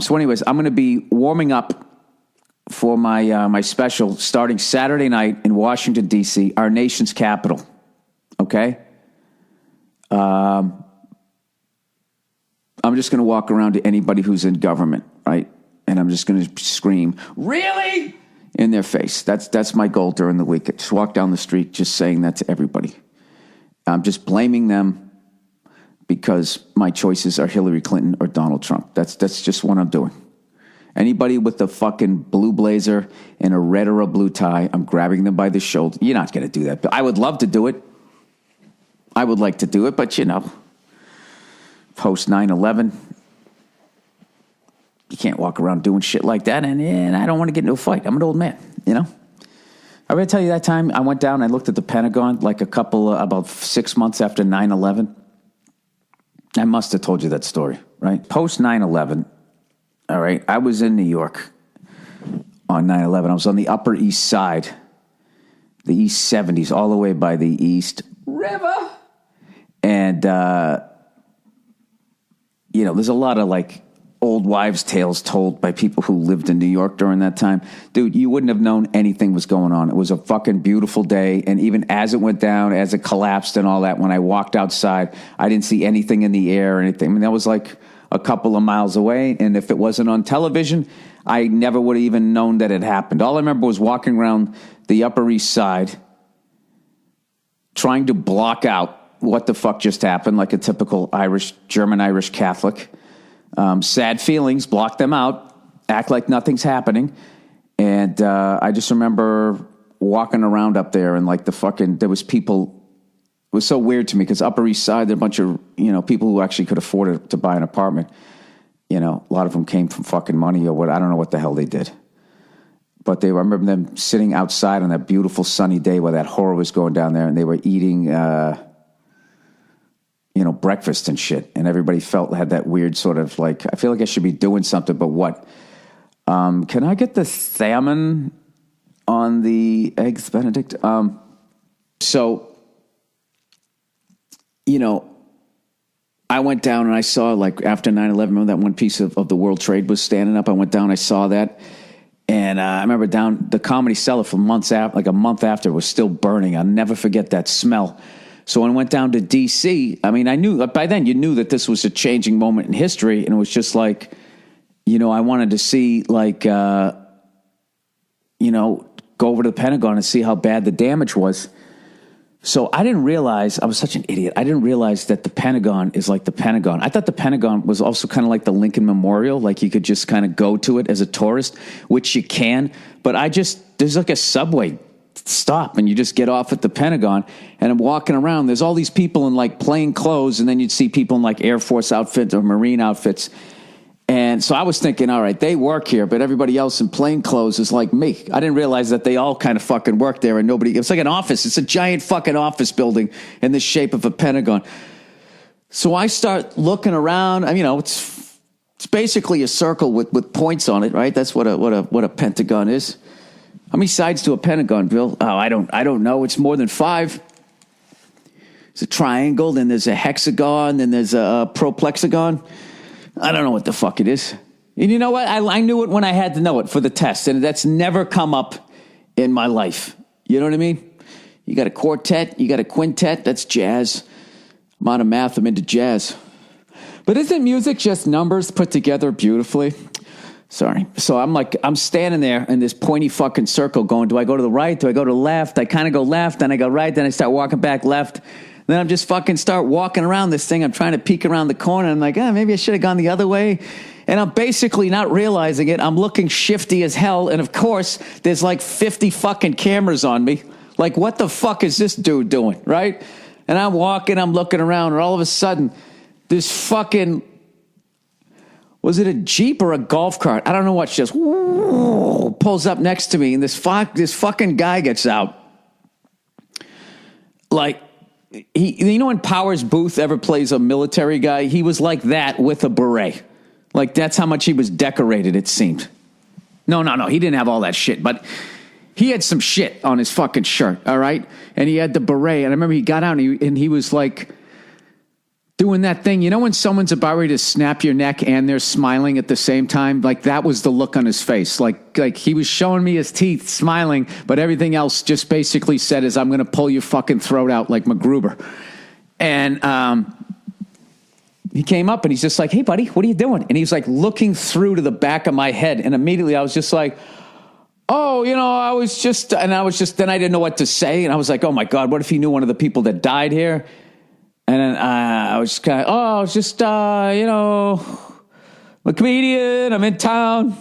So anyways, I'm going to be warming up for my special starting Saturday night in Washington, D.C., our nation's capital. Okay? I'm just going to walk around to anybody who's in government, right? And I'm just going to scream, "Really?" in their face. That's my goal during the week. Just walk down the street just saying that to everybody. I'm just blaming them because my choices are Hillary Clinton or Donald Trump. That's just what I'm doing. Anybody with a fucking blue blazer and a red or a blue tie, I'm grabbing them by the shoulder. You're not going to do that. But I would love to do it. I would like to do it, but post 9/11, you can't walk around doing shit like that, and I don't want to get into a fight. I'm an old man, I'm going to tell you that time I went down and I looked at the Pentagon like about 6 months after 9/11. I must have told you that story, right? Post 9/11, all right, I was in New York on 9/11. I was on the Upper East Side, the East 70s, all the way by the East River. And, there's a lot of old wives' tales told by people who lived in New York during that time. Dude, you wouldn't have known anything was going on. It was a fucking beautiful day. And even as it went down, as it collapsed and all that, when I walked outside, I didn't see anything in the air or anything. I mean, that was like a couple of miles away. And if it wasn't on television, I never would have even known that it happened. All I remember was walking around the Upper East Side, trying to block out what the fuck just happened, like a typical German-Irish Catholic. Sad feelings, block them out, act like nothing's happening. And I just remember walking around up there and there was people. It was so weird to me because Upper East Side, there are a bunch of, people who actually could afford to buy an apartment. A lot of them came from fucking money or what. I don't know what the hell they did. But I remember them sitting outside on that beautiful sunny day while that horror was going down there, and they were eating, breakfast and shit. And everybody had that weird sort of I feel like I should be doing something, but what? Can I get the salmon on the Eggs Benedict? I went down and I saw after 9/11, remember that one piece of the World Trade was standing up? I went down, I saw that. And I remember down the Comedy Cellar for months after, a month after, was still burning. I'll never forget that smell. So when I went down to D.C., I mean, I knew, by then you knew that this was a changing moment in history. And it was just I wanted to see go over to the Pentagon and see how bad the damage was. So I didn't realize, I was such an idiot. I didn't realize that the Pentagon is like the Pentagon. I thought the Pentagon was also kind of like the Lincoln Memorial. You could just kind of go to it as a tourist, which you can. But there's a subway stop and you just get off at the Pentagon, and I'm walking around. There's all these people in plain clothes, and then you'd see people in Air Force outfits or Marine outfits. And so I was thinking, all right, they work here, but everybody else in plain clothes is like me. I didn't realize that they all kind of fucking work there, and it's like an office. It's a giant fucking office building in the shape of a Pentagon. So I start looking around. It's basically a circle with points on it, right? That's what a Pentagon is. How many sides to a Pentagon, Bill? Oh, I don't know. It's more than 5. It's a triangle, then there's a hexagon, then there's a proplexagon. I don't know what the fuck it is. And you know what? I knew it when I had to know it for the test, and that's never come up in my life. You know what I mean? You got a quartet, you got a quintet, that's jazz. I'm out of math, I'm into jazz. But isn't music just numbers put together beautifully? Sorry. So I'm standing there in this pointy fucking circle going, do I go to the right? Do I go to the left? I kind of go left, then I go right, then I start walking back left. Then I'm just fucking start walking around this thing. I'm trying to peek around the corner. I'm like, maybe I should have gone the other way. And I'm basically not realizing it. I'm looking shifty as hell. And of course, there's 50 fucking cameras on me. What the fuck is this dude doing, right? And I'm walking, I'm looking around, and all of a sudden, this fucking, was it a Jeep or a golf cart? I don't know what, just pulls up next to me, and this fucking guy gets out. When Powers Booth ever plays a military guy, he was like that with a beret. That's how much he was decorated, it seemed. No, he didn't have all that shit, but he had some shit on his fucking shirt, all right? And he had the beret, and I remember he got out, and he was doing that thing. You know when someone's about ready to snap your neck and they're smiling at the same time? Like that was the look on his face. Like he was showing me his teeth, smiling, but everything else just basically said is, I'm going to pull your fucking throat out like MacGruber. And he came up and he's just like, hey, buddy, what are you doing? And he's like looking through to the back of my head. And immediately I was just like, oh, then I didn't know what to say. And I was like, oh my God, what if he knew one of the people that died here? And then I was kind of, I was just, I'm a comedian. I'm in town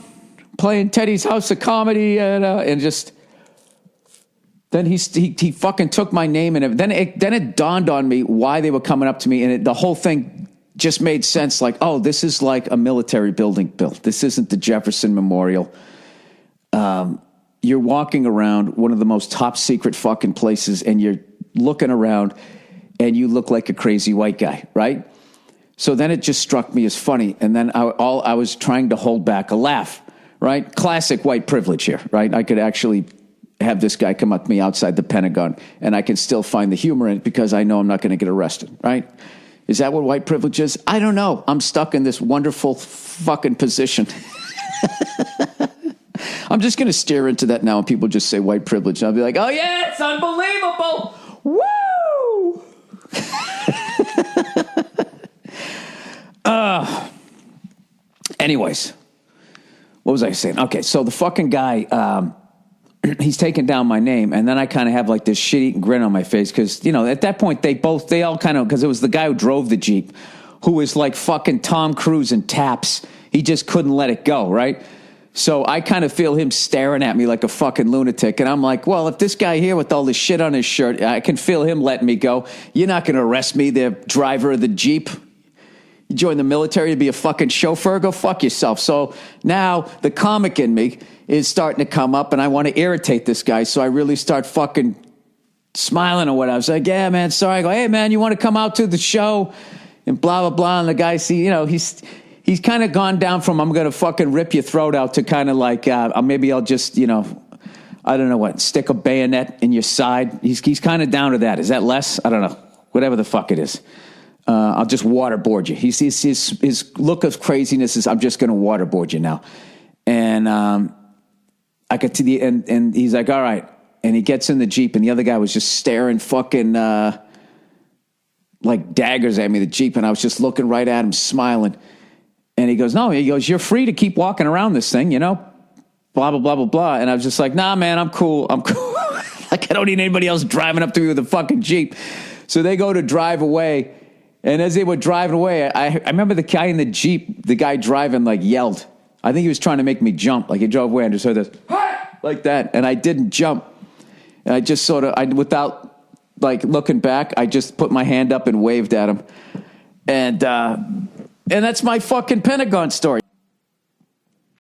playing Teddy's House of Comedy. And just, then he fucking took my name. And then it dawned on me why they were coming up to me. And the whole thing just made sense. Like, oh, this is like a military building, Bill. This isn't the Jefferson Memorial. You're walking around one of the most top secret fucking places and you're looking around and you look like a crazy white guy, right? So then it just struck me as funny. And then I was trying to hold back a laugh, right? Classic white privilege here, right? I could actually have this guy come up to me outside the Pentagon and I can still find the humor in it because I know I'm not going to get arrested, right? Is that what white privilege is? I don't know. I'm stuck in this wonderful fucking position. I'm just going to stare into that now and people just say white privilege. I'll be like, oh yeah, it's unbelievable. Woo! Anyways, what was I saying? Okay, so the fucking guy, he's taking down my name, and then I kind of have like this shit-eating grin on my face because, at that point they all kind of, because it was the guy who drove the Jeep who was like fucking Tom Cruise in Taps. He just couldn't let it go, right? So I kind of feel him staring at me like a fucking lunatic. And I'm like, well, if this guy here with all this shit on his shirt, I can feel him letting me go. You're not going to arrest me, the driver of the Jeep. You join the military to be a fucking chauffeur? Go fuck yourself. So now the comic in me is starting to come up and I want to irritate this guy. So I really start fucking smiling or what. I was like, yeah, man, sorry. I go, hey, man, you want to come out to the show? And blah, blah, blah. And the guy, he's kind of gone down from I'm going to fucking rip your throat out to kind of like maybe I'll just, I don't know what, stick a bayonet in your side. He's kind of down to that. Is that less? I don't know. Whatever the fuck it is. I'll just waterboard you. His look of craziness is I'm just going to waterboard you now. And I get to the end and he's like, all right. And he gets in the Jeep and the other guy was just staring fucking like daggers at me, the Jeep. And I was just looking right at him, smiling. And he goes, you're free to keep walking around this thing, blah, blah, blah, blah, blah. And I was just like, nah, man, I'm cool. Like, I don't need anybody else driving up to me with a fucking Jeep. So they go to drive away. And as they were driving away, I remember the guy in the Jeep, the guy driving, like, yelled. I think he was trying to make me jump. Like, he drove away and just heard this, like that. And I didn't jump. And I just without, like, looking back, I just put my hand up and waved at him. And that's my fucking Pentagon story.